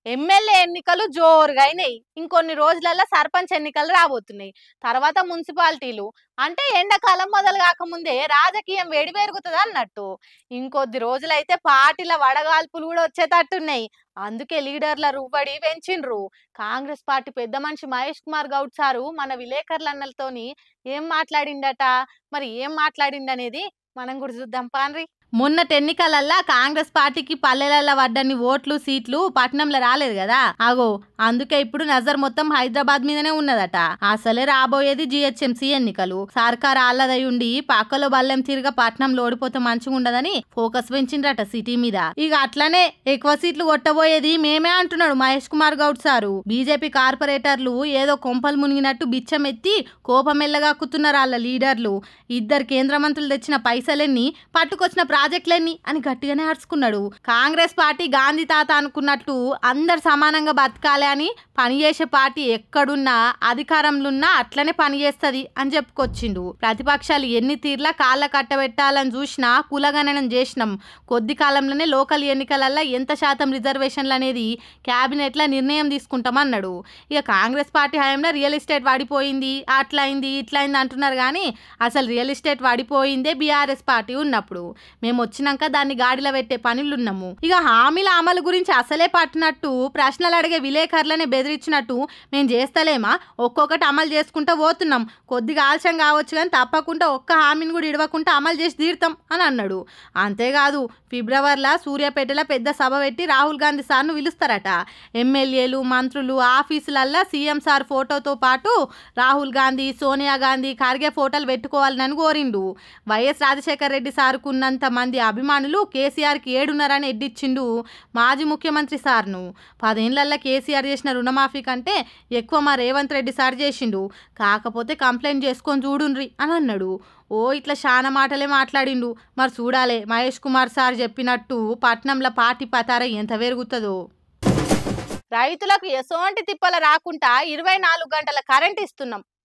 MLA ఎన్నికలు జోరుగా అయినాయి. ఇంకొన్ని రోజులల్లో సర్పంచ్ ఎన్నికలు రాబోతున్నాయి. తర్వాత మున్సిపాలిటీలు. అంటే ఎండాకాలం మొదలు కాకముందే రాజకీయం వేడి పెరుగుతుంది అన్నట్టు. ఇంకొద్ది రోజులైతే పార్టీల వడగాల్పులు కూడా వచ్చేటట్టున్నాయి. అందుకే లీడర్ల రువ్వడి పెంచిండ్రు. కాంగ్రెస్ పార్టీ పెద్ద మనిషి మహేష్ కుమార్ గౌడ్ సారు మన విలేకరులన్నలతోని ఏం మాట్లాడిండట, మరి ఏం మాట్లాడిండనేది మనం కూడా చూద్దాం పాన్రి. మొన్నటి ఎన్నికలల్లా కాంగ్రెస్ పార్టీకి పల్లెలల్లో పడ్డన్ని ఓట్లు సీట్లు పట్నంలో రాలేదు కదా. అగో అందుకే ఇప్పుడు నజర్ మొత్తం హైదరాబాద్ మీదనే ఉన్నదట. అసలే రాబోయేది జిహెచ్ఎంసీ ఎన్నికలు. సర్కార్ ఆళ్ళదై ఉండి పక్కలో బల్లెం తిరిగా పట్నంలో ఓడిపోతే మంచిగా ఉండదని ఫోకస్ పెంచిండ్రట సిటీ మీద. ఇక అట్లనే ఎక్కువ సీట్లు కొట్టబోయేది మేమే అంటున్నాడు మహేష్ కుమార్ గౌడ్ సారు. బీజేపీ కార్పొరేటర్లు ఏదో కొంపలు మునిగినట్టు బిచ్చం ఎత్తి కోపమెల్లగాక్కుతున్నారు వాళ్ళ లీడర్లు. ఇద్దరు కేంద్ర మంత్రులు తెచ్చిన పైసలెన్ని, పట్టుకొచ్చిన ప్రాజెక్టులెన్ని అని గట్టిగానే అరుచుకున్నాడు. కాంగ్రెస్ పార్టీ గాంధీ తాత అనుకున్నట్టు అందరు సమానంగా బతకాలి అని పనిచేసే పార్టీ ఎక్కడున్నా అధికారంలో అట్లనే పనిచేస్తుంది అని చెప్పుకొచ్చిండు. ప్రతిపక్షాలు ఎన్ని తీర్లా కాళ్ళ కట్టబెట్టాలని చూసినా కులగణనం చేసినాం. కొద్ది కాలంలోనే లోకల్ ఎన్నికలల్లో ఎంత శాతం రిజర్వేషన్లు అనేది క్యాబినెట్లో నిర్ణయం తీసుకుంటామన్నాడు. ఇక కాంగ్రెస్ పార్టీ హయాంలో రియల్ ఎస్టేట్ వాడిపోయింది, అట్లయింది ఇట్లయింది అంటున్నారు కానీ అసలు రియల్ ఎస్టేట్ వాడిపోయిందే బీఆర్ఎస్ పార్టీ ఉన్నప్పుడు. మేము వచ్చినాక దాన్ని గాడిలో పెట్టే పనులున్నాము. ఇక హామీల అమలు గురించి అసలే పట్టినట్టు ప్రశ్నలు అడిగే విలేకరులనే బెదిరించినట్టు మేము చేస్తలేమా, ఒక్కొక్కటి అమలు చేసుకుంటూ పోతున్నాం. కొద్దిగా ఆలస్యం కావచ్చు కానీ తప్పకుండా ఒక్క హామీని కూడా ఇడవకుండా అమలు చేసి తీరుతాం అని అన్నాడు. అంతేకాదు ఫిబ్రవరిలో సూర్యాపేటలో పెద్ద సభ పెట్టి రాహుల్ గాంధీ సార్ను పిలుస్తారట. ఎమ్మెల్యేలు మంత్రులు ఆఫీసులల్లో సీఎం సార్ ఫోటోతో పాటు రాహుల్ గాంధీ సోనియా గాంధీ ఖర్గే ఫోటోలు పెట్టుకోవాలని కోరిండు. వైఎస్ రాజశేఖర రెడ్డి సార్కున్నంత మంది అభిమానులు కేసీఆర్కి ఏడున్నారని ఎడ్డిచ్చిండు మాజీ ముఖ్యమంత్రి సార్ను. 10 ఏళ్లలో కేసీఆర్ చేసిన రుణమాఫీ కంటే ఎక్కువ మా రేవంత్ రెడ్డి సార్ చేసిండు, కాకపోతే కంప్లైంట్ చేసుకొని చూడుండ్రి అని అన్నాడు. ఓ ఇట్లా చాలా మాటలే మాట్లాడిండు. మరి చూడాలే మహేష్ కుమార్ సార్ చెప్పినట్టు పట్నంలో పార్టీ పతార ఎంత పెరుగుతుందో. రైతులకు ఎసోంటి తిప్పల రాకుండా 24 గంటల కరెంట్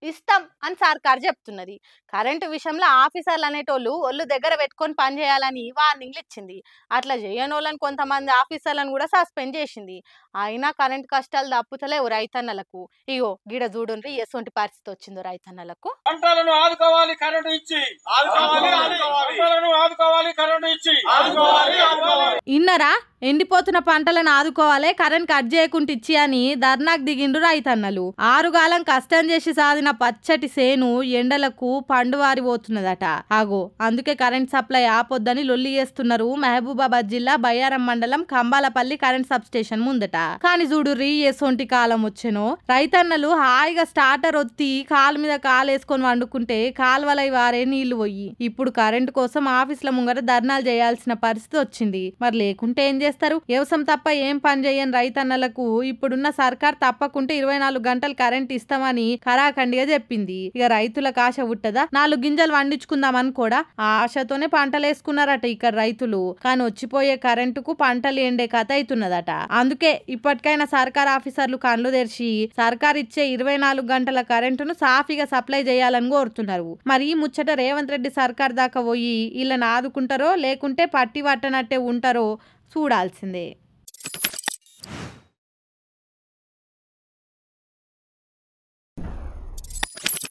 ఇస్తాం అని సర్కార్ చెప్తున్నది. కరెంటు విషయంలో ఆఫీసర్లు అనేటోళ్ళు ఒళ్ళు దగ్గర పెట్టుకొని పనిచేయాలని వార్నింగ్లు ఇచ్చింది. అట్లా చేయనోళ్ళని కొంతమంది ఆఫీసర్లను కూడా సస్పెండ్ చేసింది. అయినా కరెంట్ కష్టాలు తప్పుతలేవు రైతన్నలకు. ఇగో గిడ చూడుండ్రి ఎసొంటి పరిస్థితి వచ్చిందో రైతన్నలకు. పంటలను ఆదుకోవాలి కరెంటు ఇచ్చి, ఇన్నరా ఎండిపోతున్న పంటలను ఆదుకోవాలి కరెంట్ కట్ చేయకుండా ఇచ్చి అని ధర్నాకు దిగిండు రైతన్నలు. 6 గాలం కష్టం చేసి సాధిన పచ్చటి సేను ఎండలకు పండువారి పోతున్నదట. ఆగో అందుకే కరెంట్ సప్లై ఆపొద్దని లొల్లి చేస్తున్నారు మహబూబాబాద్ జిల్లా బయ్యారం మండలం కంబాలపల్లి కరెంట్ సబ్ స్టేషన్ ముందట. కానీ చూడు ఎసొంటి కాలం వచ్చెనో. రైతన్నలు హాయిగా స్టార్టర్ ఒత్తి కాలు మీద కాలేసుకొని వండుకుంటే కాలువలై వారే నీళ్లు పోయి ఇప్పుడు కరెంటు కోసం ఆఫీసుల ముంగట ధర్నాలు చేయాల్సిన పరిస్థితి వచ్చింది. మరి లేకుంటే ఏం చేస్తారు? వ్యవసాయం తప్ప ఏం పని చేయని రైతన్నలకు ఇప్పుడున్న సర్కార్ తప్పకుంటే 24 గంటలు కరెంట్ ఇస్తామని ఖరాఖండిగా చెప్పింది. ఇక రైతులకు ఆశ పుట్టదా? 4 గింజలు వండించుకుందాం అనుకోడా? ఆ ఆశతోనే పంటలు వేసుకున్నారట ఇక్కడ రైతులు. కానీ వచ్చిపోయే కరెంటుకు పంటలు ఎండే కథ అవుతున్నదట. అందుకే ఇప్పటికైనా సర్కార్ ఆఫీసర్లు కళ్ళు తెరిచి సర్కార్ ఇచ్చే 24 గంటల కరెంటును సాఫీగా సప్లై చేయాలని కోరుతున్నారు. మరి ఈ ముచ్చట రేవంత్ రెడ్డి సర్కార్ దాకా పోయి వీళ్ళని ఆదుకుంటారో లేకుంటే పట్టి పట్టనట్టే ఉంటారో చూడాల్సిందే.